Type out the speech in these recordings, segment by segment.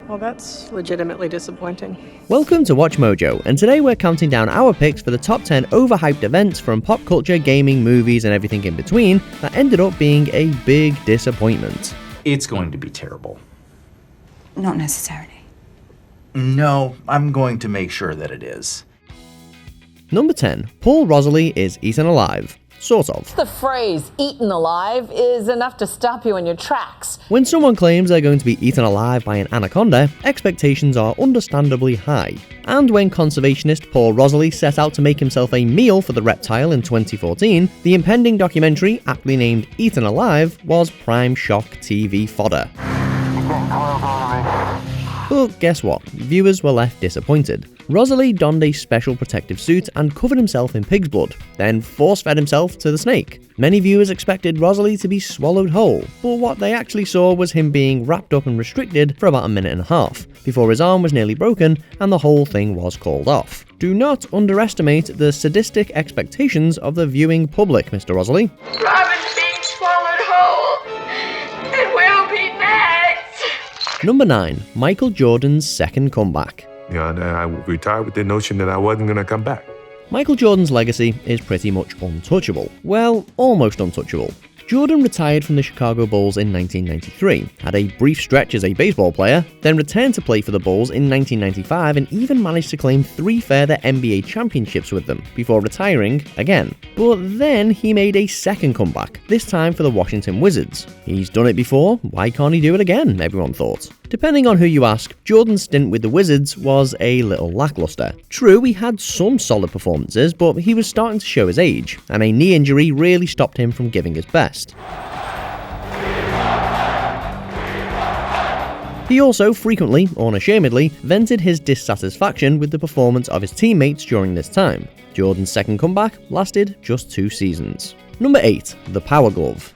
Well, that's legitimately disappointing. Welcome to Watch Mojo, and today we're counting down our picks for the top 10 overhyped events from pop culture, gaming, movies, and everything in between that ended up being a big disappointment. It's going to be terrible. Not necessarily. No, I'm going to make sure that it is. Number 10. Paul Rosy is eaten alive. Sort of. The phrase eaten alive is enough to stop you in your tracks. When someone claims they're going to be eaten alive by an anaconda, expectations are understandably high. And when conservationist Paul Rosy set out to make himself a meal for the reptile in 2014, the impending documentary, aptly named Eaten Alive, was prime shock TV fodder. But guess what? Viewers were left disappointed. Rosy donned a special protective suit and covered himself in pig's blood, then force-fed himself to the snake. Many viewers expected Rosy to be swallowed whole, but what they actually saw was him being wrapped up and restricted for about a minute and a half, before his arm was nearly broken and the whole thing was called off. Do not underestimate the sadistic expectations of the viewing public, Mr. Rosy. Robin's being swallowed whole. It will be next. Number 9. Michael Jordan's second comeback. I retired with the notion that I wasn't going to come back. Michael Jordan's legacy is pretty much untouchable. Well, almost untouchable. Jordan retired from the Chicago Bulls in 1993, had a brief stretch as a baseball player, then returned to play for the Bulls in 1995 and even managed to claim 3 further NBA championships with them, before retiring again. But then he made a second comeback, this time for the Washington Wizards. He's done it before, why can't he do it again, everyone thought. Depending on who you ask, Jordan's stint with the Wizards was a little lackluster. True, he had some solid performances, but he was starting to show his age, and a knee injury really stopped him from giving his best. He also frequently, unashamedly, vented his dissatisfaction with the performance of his teammates during this time. Jordan's second comeback lasted just 2 seasons. Number 8. The Power Glove.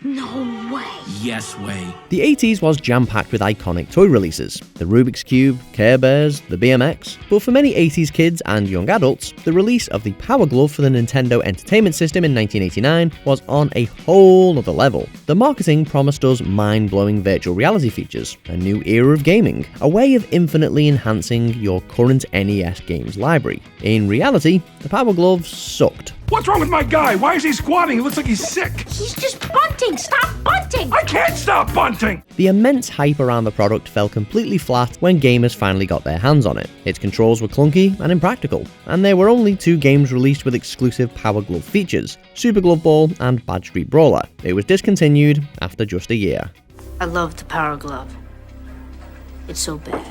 No way. Yes way. The 80s was jam-packed with iconic toy releases. The Rubik's Cube, Care Bears, the BMX. But for many 80s kids and young adults, the release of the Power Glove for the Nintendo Entertainment System in 1989 was on a whole other level. The marketing promised us mind-blowing virtual reality features, a new era of gaming, a way of infinitely enhancing your current NES games library. In reality, the Power Glove sucked. What's wrong with my guy? Why is he squatting? He looks like he's sick. He's just bunting. Stop bunting. I can't stop bunting! The immense hype around the product fell completely flat when gamers finally got their hands on it. Its controls were clunky and impractical, and there were only 2 games released with exclusive Power Glove features, Super Glove Ball and Bad Street Brawler. It was discontinued after just a year. I love the Power Glove. It's so bad.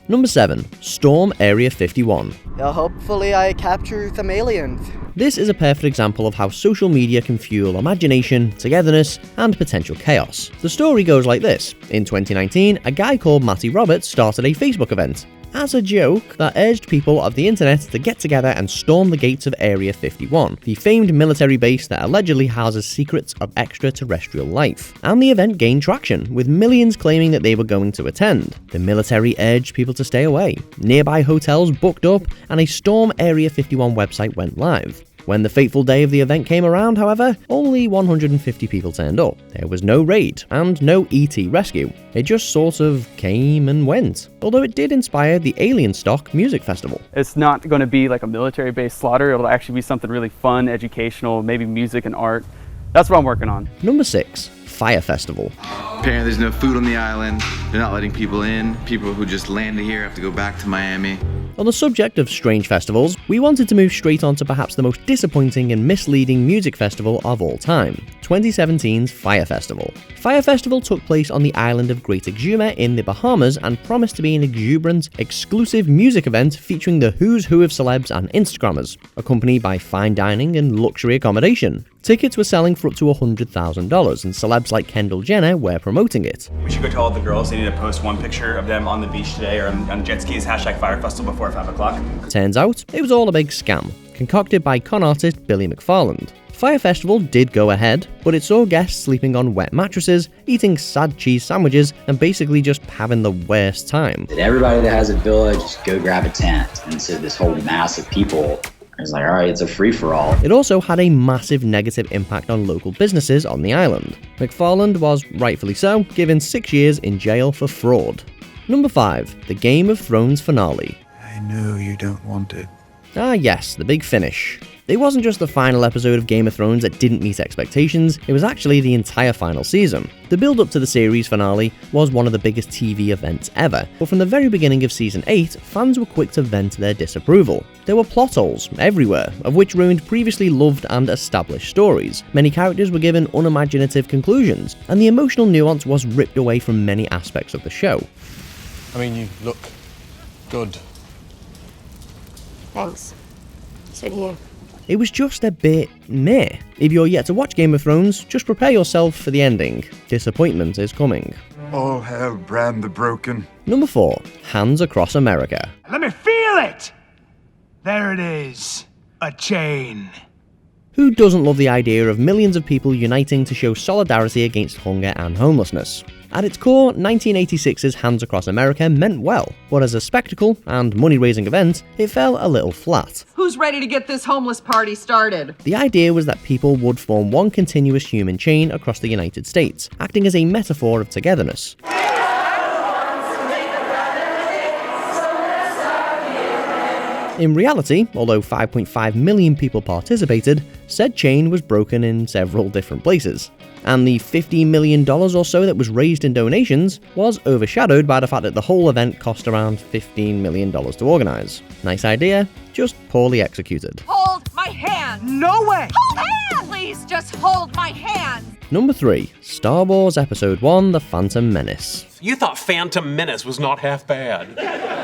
Number 7. Storm Area 51. Hopefully I capture some aliens. This is a perfect example of how social media can fuel imagination, togetherness, and potential chaos. The story goes like this. In 2019, a guy called Matty Roberts started a Facebook event as a joke that urged people of the internet to get together and storm the gates of Area 51, the famed military base that allegedly houses secrets of extraterrestrial life. And the event gained traction, with millions claiming that they were going to attend. The military urged people to stay away. Nearby hotels booked up, and a Storm Area 51 website went live. When the fateful day of the event came around, however, only 150 people turned up. There was no raid, and no ET rescue. It just sort of came and went. Although it did inspire the Alien Stock Music Festival. It's not going to be like a military-based slaughter, it'll actually be something really fun, educational, maybe music and art. That's what I'm working on. Number 6. Fire Festival. Apparently there's no food on the island, they're not letting people in, people who just landed here have to go back to Miami. On the subject of strange festivals, we wanted to move straight on to perhaps the most disappointing and misleading music festival of all time, 2017's Fire Festival. Fire Festival took place on the island of Great Exuma in the Bahamas and promised to be an exuberant, exclusive music event featuring the who's who of celebs and Instagrammers, accompanied by fine dining and luxury accommodation. Tickets were selling for up to $100,000, and celebs like Kendall Jenner were promoting it. We should go tell all the girls they need to post one picture of them on the beach today or on jet skis, #Fire Festival before 5 o'clock. Turns out, it was all a big scam, concocted by con artist Billy McFarland. Fire Festival did go ahead, but it saw guests sleeping on wet mattresses, eating sad cheese sandwiches, and basically just having the worst time. Everybody that has a villa, just go grab a tent. And so this whole mass of people It's like, alright, it's a free-for-all. It also had a massive negative impact on local businesses on the island. McFarland was, rightfully so, given 6 years in jail for fraud. Number 5. The Game of Thrones finale. I know you don't want it. Ah yes, the big finish. It wasn't just the final episode of Game of Thrones that didn't meet expectations, it was actually the entire final season. The build-up to the series finale was one of the biggest TV events ever, but from the very beginning of Season 8, fans were quick to vent their disapproval. There were plot holes everywhere, of which ruined previously loved and established stories. Many characters were given unimaginative conclusions, and the emotional nuance was ripped away from many aspects of the show. I mean, you look good. Thanks. So do you. It was just a bit meh. If you're yet to watch Game of Thrones, just prepare yourself for the ending. Disappointment is coming. All hail Bran the Broken. Number 4. Hands Across America. Let me feel it! There it is. A chain. Who doesn't love the idea of millions of people uniting to show solidarity against hunger and homelessness? At its core, 1986's Hands Across America meant well, but as a spectacle and money-raising event, it fell a little flat. Who's ready to get this homeless party started? The idea was that people would form one continuous human chain across the United States, acting as a metaphor of togetherness. In reality, although 5.5 million people participated, said chain was broken in several different places. And the $15 million or so that was raised in donations was overshadowed by the fact that the whole event cost around $15 million to organise. Nice idea, just poorly executed. Hold my hand! No way! Hold hand! Please just hold my hand! Number 3. Star Wars Episode 1 The Phantom Menace. You thought Phantom Menace was not half bad.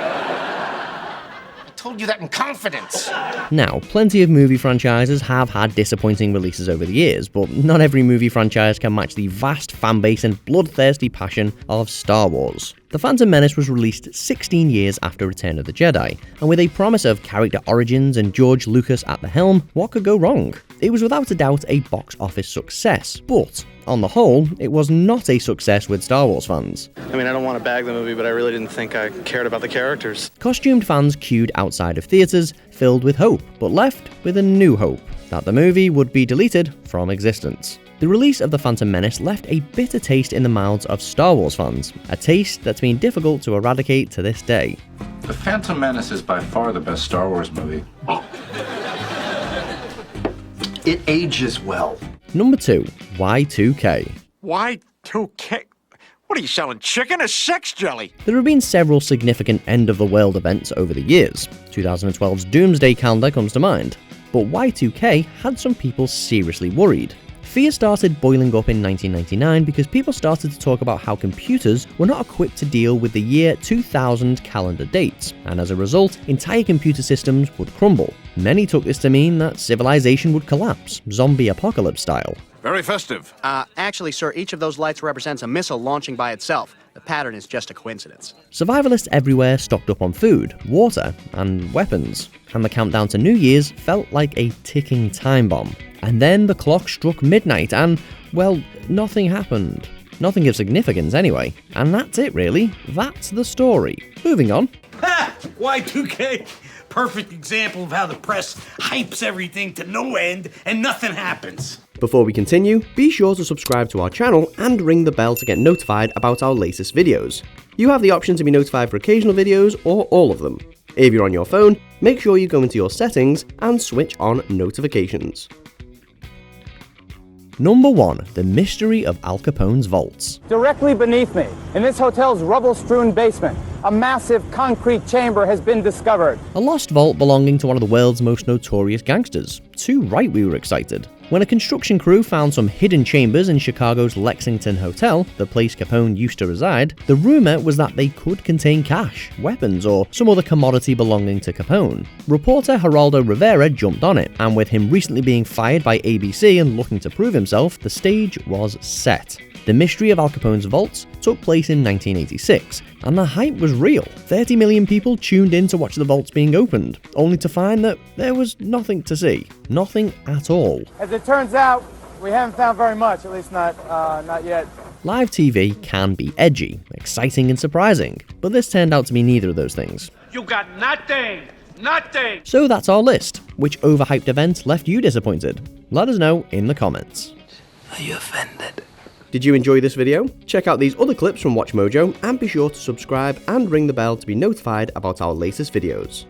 Told you that in confidence. Now, plenty of movie franchises have had disappointing releases over the years, but not every movie franchise can match the vast fanbase and bloodthirsty passion of Star Wars. The Phantom Menace was released 16 years after Return of the Jedi, and with a promise of character origins and George Lucas at the helm, what could go wrong? It was without a doubt a box office success, but on the whole, it was not a success with Star Wars fans. I mean, I don't want to bag the movie, but I really didn't think I cared about the characters. Costumed fans queued outside of theatres, filled with hope, but left with a new hope, that the movie would be deleted from existence. The release of The Phantom Menace left a bitter taste in the mouths of Star Wars fans, a taste that's been difficult to eradicate to this day. The Phantom Menace is by far the best Star Wars movie. It ages well. Number 2. Y2K. Y2K? What are you selling, chicken or sex jelly? There have been several significant end-of-the-world events over the years. 2012's Doomsday Calendar comes to mind. But Y2K had some people seriously worried. Fear started boiling up in 1999 because people started to talk about how computers were not equipped to deal with the year 2000 calendar dates, and as a result, entire computer systems would crumble. Many took this to mean that civilization would collapse, zombie apocalypse style. Very festive. Actually, sir, each of those lights represents a missile launching by itself. The pattern is just a coincidence. Survivalists everywhere stocked up on food, water, and weapons, and the countdown to New Year's felt like a ticking time bomb. And then the clock struck midnight and, well, nothing happened. Nothing of significance anyway. And that's it really. That's the story. Moving on. Ha! Y2K! Perfect example of how the press hypes everything to no end and nothing happens. Before we continue, be sure to subscribe to our channel and ring the bell to get notified about our latest videos. You have the option to be notified for occasional videos or all of them. If you're on your phone, make sure you go into your settings and switch on notifications. Number 1. The Mystery of Al Capone's Vaults. Directly beneath me, in this hotel's rubble-strewn basement, a massive concrete chamber has been discovered. A lost vault belonging to one of the world's most notorious gangsters. Too right we were excited. When a construction crew found some hidden chambers in Chicago's Lexington Hotel, the place Capone used to reside, the rumor was that they could contain cash, weapons, or some other commodity belonging to Capone. Reporter Geraldo Rivera jumped on it, and with him recently being fired by ABC and looking to prove himself, the stage was set. The mystery of Al Capone's vaults took place in 1986, and the hype was real. 30 million people tuned in to watch the vaults being opened, only to find that there was nothing to see. Nothing at all. As it turns out, we haven't found very much, at least not yet. Live TV can be edgy, exciting and surprising, but this turned out to be neither of those things. You got nothing! Nothing! So that's our list. Which overhyped event left you disappointed? Let us know in the comments. Are you offended? Did you enjoy this video? Check out these other clips from WatchMojo and be sure to subscribe and ring the bell to be notified about our latest videos.